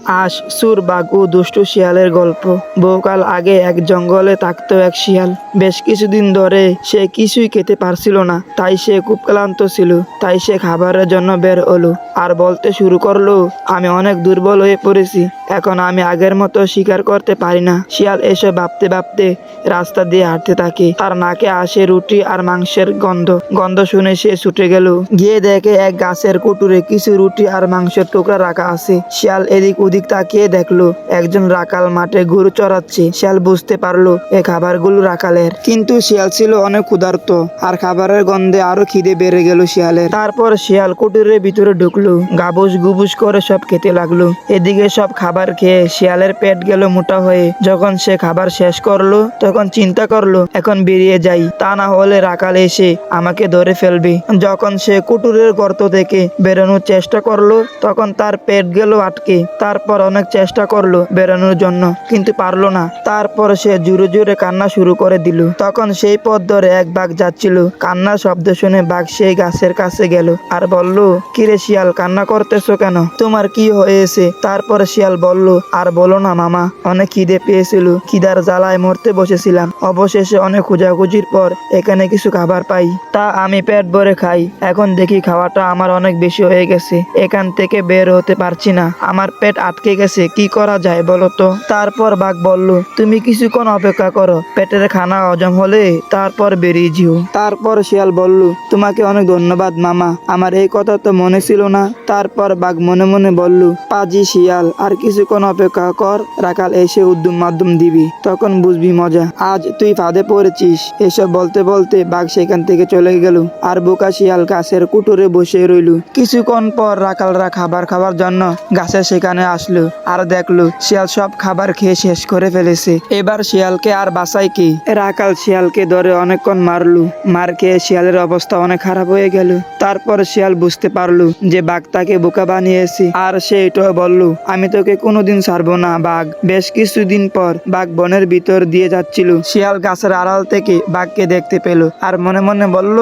আশ, সুর, বাঘ ও দুষ্টু শিয়ালের গল্প। বহুকাল আগে এক জঙ্গলে থাকতো এক শিয়াল। বেশ কিছুদিন ধরে সে কিছুই খেতে পারছিল না, তাই সে খুব ক্লান্ত ছিল। তাই সে খাবারের জন্য বের হলো আর বলতে শুরু করলো, আমি অনেক দুর্বল হয়ে পড়েছি, এখন আমি আগের মতো শিকার করতে পারি না। শিয়াল এসে ভাবতে ভাবতে রাস্তা দিয়ে হাঁটতে থাকে। তার নাকে আসে রুটি আর মাংসের গন্ধ। গন্ধ শুনে সে ছুটে গেল, গিয়ে দেখে এক গাছের কুটুরে কিছু রুটি আর মাংসের টুকরা রাখা আছে। শিয়াল এদিক ওদিক তাকিয়ে দেখলো একজন রাখাল মাঠে গরু চড়াচ্ছে। শিয়াল বুঝতে পারলো এ খাবারগুলো রাখালের, কিন্তু শিয়াল ছিল অনেক ক্ষুধার্ত আর খাবারের গন্ধে আরো খিদে বেড়ে গেল শিয়ালের। তারপর শিয়াল কুটিরের ভিতরে ঢুকলো, গাবুস গুবুস করে সব খেতে লাগলো। এদিকে সব খাবার খেয়ে শিয়ালের পেট গেল মোটা হয়ে। যখন সে খাবার শেষ করলো তখন চিন্তা করলো, এখন বেরিয়ে যাই, তা না হলে রাখাল এসে আমাকে ধরে ফেলবে। যখন সে কুটুরের গর্ত থেকে বেরোনোর চেষ্টা করলো তখন তার পেট গেল আটকে। তারপর অনেক চেষ্টা করলো বেরোনোর জন্য, কিন্তু পারলো না। তারপর সে জোরে জোরে কান্না শুরু করে দিল। তখন সেই পথ ধরে এক বাঘ যাচ্ছিল। কান্নার শব্দ শুনে বাঘ সেই গাছের কাছে গেল আর বলল, কিরে শিয়াল, কান্না করতেছো কেন? তোমার কি হয়েছে? তারপর শিয়াল বলল, আর বলো না মামা, অনেক খিদে পেয়েছিল, খিদার জ্বালায় মরতে বসেছিলাম। অবশেষে অনেক খোঁজাখুঁজির পর এখানে কিছু খাবার পাই, তা আমি পেট ভরে খাই। এখন দেখি খাওয়াটা আমার অনেক বেশি হয়ে গেছে, এখান থেকে বের হতে পারছি না, আমার পেট আটকে গেছে, কি করা যায় বলো তো? তারপর বাঘ বলল, তুমি কিছুক্ষণ অপেক্ষা করো, পেটের খানা হজম হলে তারপর বেরিয়ে যেও। তারপর শিয়াল বলল, তোমাকে অনেক ধন্যবাদ মামা, আমার এই কথা তো মনে ছিল না। তারপর বাঘ মনে মনে বলল, পাজি শিয়াল, আর কিছুক্ষণ অপেক্ষা কর, রাখাল এসে উদ্যম মাধ্যম দিবি, তখন বুঝবি মজা, আজ তুই ফাঁদে পড়েছিস। এসব বলতে বলতে বাঘ সেখান থেকে চলে গেল আর বোকা শিয়াল গাছের কুটুরে বসে রইল। কিছুক্ষণ পর রাখালরা খাবার খাওয়ার জন্য গাছের সেখানে আসলো আর দেখলো শিয়াল সব খাবার খেয়ে শেষ করে ফেলেছে। এবার শিয়ালকে আর বাঁচায় কি? রাখাল শিয়ালকে ধরে অনেকক্ষণ মারলো। মার খেয়ে শিয়ালের অবস্থা অনেক খারাপ হয়ে গেল। তারপর শিয়াল বুঝতে পারলো যে বাঘ তাকে বোকা বানিয়েছে, আর সে এটাও বলল, আমি তোকে কোনোদিন ছাড়বো না বাঘ। বেশ কিছুদিন পর বাঘ বনের ভিতর দিয়ে যাচ্ছিল। শিয়াল গাছের আড়াল থেকে বাঘকে দেখতে পেল আর মনে মনে বলল,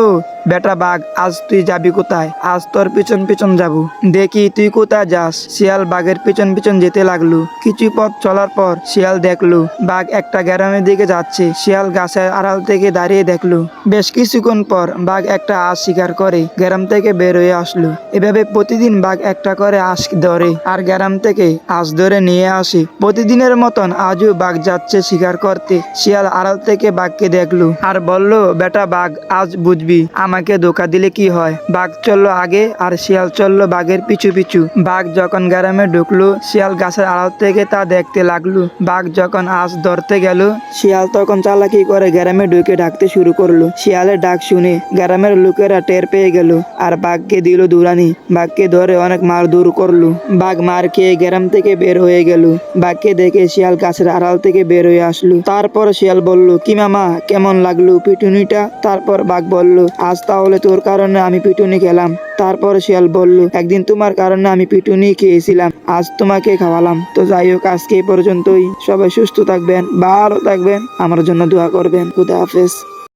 বেটা বাঘ, আজ তুই যাবি কোথায়? আজ তোর পিছন পিছন যাবো, দেখি তুই কোথায় যাস। শিয়াল বাঘের পিছন পিছন যেতে লাগলো। কিছু পথ চলার পর শিয়াল দেখলো বাঘ একটা গ্রামের দিকে যাচ্ছে। শিয়াল গাছের আড়াল থেকে দাঁড়িয়ে দেখলো। বেশ কিছুক্ষণ পর বাঘ একটা আঁশ শিকার করে গ্রাম থেকে বের হয়ে আসলো। এভাবে প্রতিদিন বাঘ একটা করে আঁশ ধরে আর গ্রাম থেকে আঁশ ধরে নিয়ে আসে। প্রতিদিনের মতন আজও বাঘ যাচ্ছে শিকার করতে। শিয়াল আড়াল থেকে বাঘকে দেখলো আর বলল, বেটা বাঘ, আজ বুঝবি আমাকে ধোকা দিলে কি হয়। বাঘ চললো আগে আর শিয়াল চললো বাঘের পিছু পিছু। বাঘ যখন গ্রামে ঢুকলো শিয়াল গাছের আড়াল থেকে তা দেখতে লাগলো। বাঘ যখন আঁশ ধরতে গেল শিয়াল তখন চালাকি করে গ্রামে ঢুকে ডাকতে শুরু করলো। শিয়ালের ডাক শুনে গ্রামের লোকেরা টের পেয়ে গেল আর বাঘকে দিল দৌড়ানি। বাঘকে ধরে অনেক মারধর করলো। বাঘ মার খেয়ে গ্রাম থেকে বের হয়ে গেল। বাঘকে দেখে শিয়াল গাছের আড়াল থেকে বের হয়ে আসলো। তারপর শিয়াল বলল, কি মামা, কেমন লাগলো পিটুনিটা? তারপর বাঘ বলল, আজ তাহলে তোর কারণে আমি পিটুনি খেলাম। তারপর শিয়াল বলল, একদিন তোমার কারণে আমি পিটুনি খেয়েছিলাম, আজ তোমাকে খাওয়ালাম। তো যাই হোক, আজকে এই পর্যন্তই। সবাই সুস্থ থাকবেন, ভালো থাকবেন, আমার জন্য দোয়া করবেন। খুদা হাফেজ।